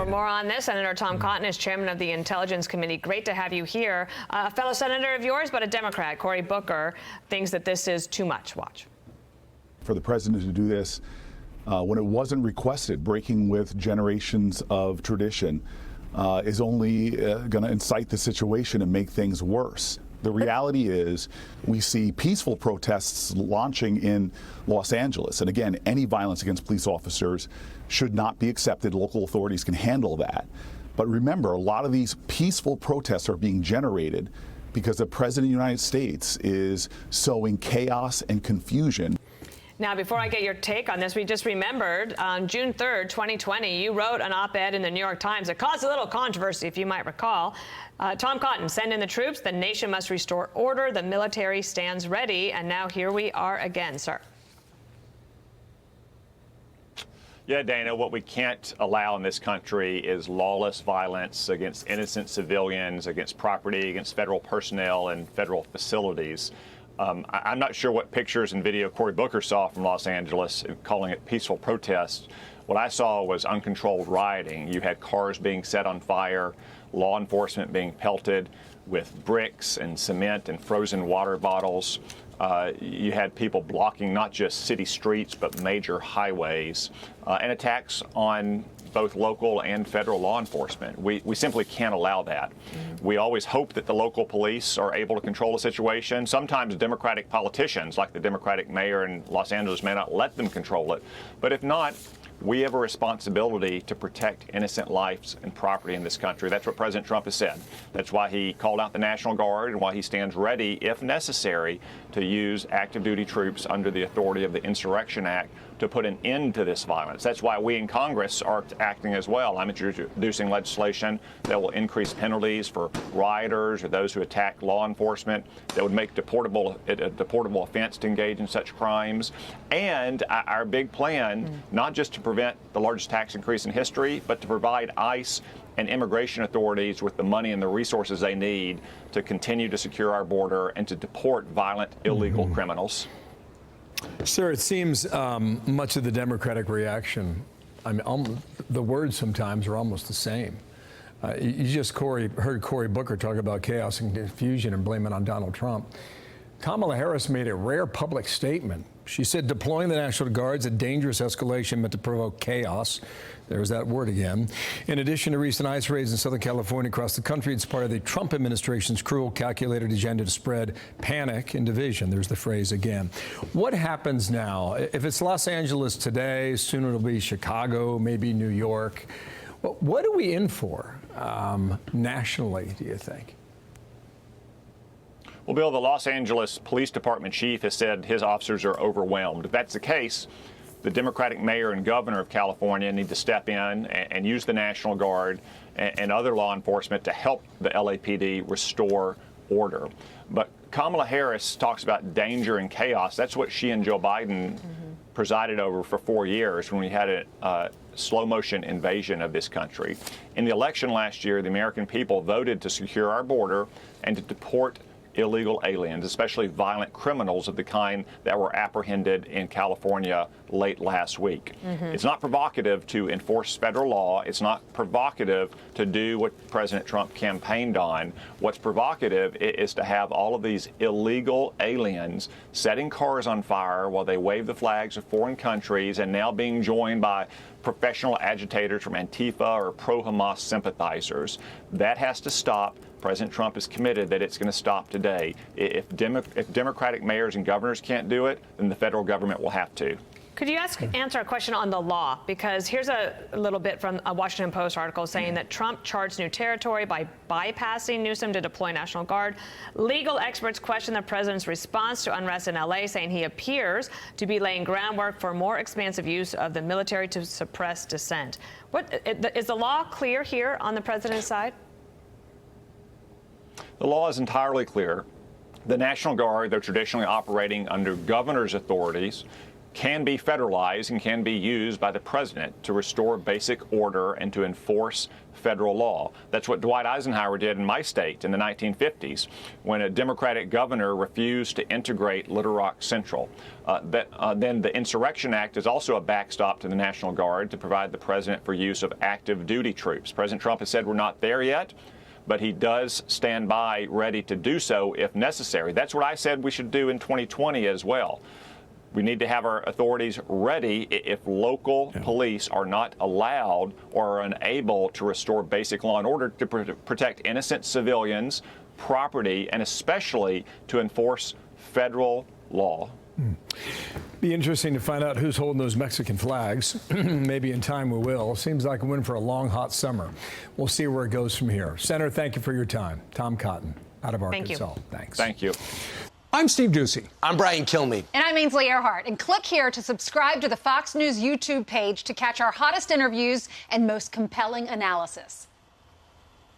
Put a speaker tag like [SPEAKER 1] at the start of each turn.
[SPEAKER 1] For more on this, Senator Tom Cotton is chairman of the Intelligence Committee. Great to have you here. A fellow senator of yours, but a Democrat, Cory Booker, thinks that this is too much. Watch.
[SPEAKER 2] For the president to do this when it wasn't requested, breaking with generations of tradition, is only going to incite the situation and make things worse. The reality is we see peaceful protests launching in Los Angeles. And again, any violence against police officers should not be accepted. Local authorities can handle that. But remember, a lot of these peaceful protests are being generated because the president of the United States is sowing chaos and confusion.
[SPEAKER 1] Now, before I get your take on this, we just remembered on June 3rd, 2020, you wrote an op-ed in the New York Times that caused a little controversy, if you might recall. Tom Cotton, send in the troops. The nation must restore order. The military stands ready. And now here we are again, sir.
[SPEAKER 3] Yeah, Dana, what we can't allow in this country is lawless violence against innocent civilians, against property, against federal personnel and federal facilities. I'm not sure what pictures and video Cory Booker saw from Los Angeles, calling it peaceful protests. What I saw was uncontrolled rioting. You had cars being set on fire, law enforcement being pelted with bricks and cement and frozen water bottles. You had people blocking not just city streets, but major highways, and attacks on both local and federal law enforcement. We simply can't allow that. Mm-hmm. We always hope that the local police are able to control the situation. Sometimes Democratic politicians, like the Democratic mayor in Los Angeles, may not let them control it. But if not, we have a responsibility to protect innocent lives and property in this country. That's what President Trump has said. That's why he called out the National Guard and why he stands ready, if necessary, to use active duty troops under the authority of the Insurrection Act to put an end to this violence. That's why we in Congress are acting as well. I'm introducing legislation that will increase penalties for rioters or those who attack law enforcement, that would make it a deportable offense to engage in such crimes. And our big plan, not just to prevent the largest tax increase in history, but to provide ICE and immigration authorities with the money and the resources they need to continue to secure our border and to deport violent, illegal criminals.
[SPEAKER 4] Sir, it seems much of the Democratic reaction, I mean, the words sometimes are almost the same. You just heard Cory Booker talk about chaos and confusion and blame it on Donald Trump. Kamala Harris made a rare public statement. She said deploying the National Guard's a dangerous escalation meant to provoke chaos. There's that word again. In addition to recent ICE raids in Southern California across the country, it's part of the Trump administration's cruel, calculated agenda to spread panic and division. There's the phrase again. What happens now? If it's Los Angeles today, soon it'll be Chicago, maybe New York. What are we in for nationally, do you think?
[SPEAKER 3] Well, Bill, the Los Angeles Police Department chief has said his officers are overwhelmed. If that's the case, the Democratic mayor and governor of California need to step in and use the National Guard and other law enforcement to help the LAPD restore order. But Kamala Harris talks about danger and chaos. That's what she and Joe Biden presided over for 4 years when we had a slow motion invasion of this country. In the election last year, the American people voted to secure our border and to deport illegal aliens, especially violent criminals of the kind that were apprehended in California late last week. It's not provocative to enforce federal law. It's not provocative to do what President Trump campaigned on. What's provocative is to have all of these illegal aliens setting cars on fire while they wave the flags of foreign countries and now being joined by professional agitators from Antifa or pro-Hamas sympathizers. That has to stop. President Trump is committed that it's going to stop today. If Democratic mayors and governors can't do it, then the federal government will have to.
[SPEAKER 1] Could you answer a question on the law? Because here's a little bit from a Washington Post article saying that Trump charged new territory by bypassing Newsroom to deploy National Guard. Legal experts question the president's response to unrest in L.A., saying he appears to be laying groundwork for more expansive use of the military to suppress dissent. Is the law clear here on the president's side?
[SPEAKER 3] The law is entirely clear. The National Guard, they're traditionally operating under governor's authorities. can be federalized and can be used by the president to restore basic order and to enforce federal law. That's what Dwight Eisenhower did in my state in the 1950s when a Democratic governor refused to integrate Little Rock Central. Then the Insurrection Act is also a backstop to the National Guard to provide the president for use of active duty troops. President Trump has said we're not there yet, but he does stand by ready to do so if necessary. That's what I said we should do in 2020 as well. We need to have our authorities ready if local police are not allowed or are unable to restore basic law and order to protect innocent civilians, property, and especially to enforce federal law.
[SPEAKER 4] Be interesting to find out who's holding those Mexican flags. Maybe in time we will. Seems like we're in for a long, hot summer. We'll see where it goes from here. Senator, thank you for your time. Tom Cotton, out of Arkansas. Thanks.
[SPEAKER 3] Thank you.
[SPEAKER 5] I'm Steve Ducey. I'm Brian Kilmeade.
[SPEAKER 6] And I'm Ainsley Earhart. And click here to subscribe to the Fox News YouTube page to catch our hottest interviews and most compelling analysis.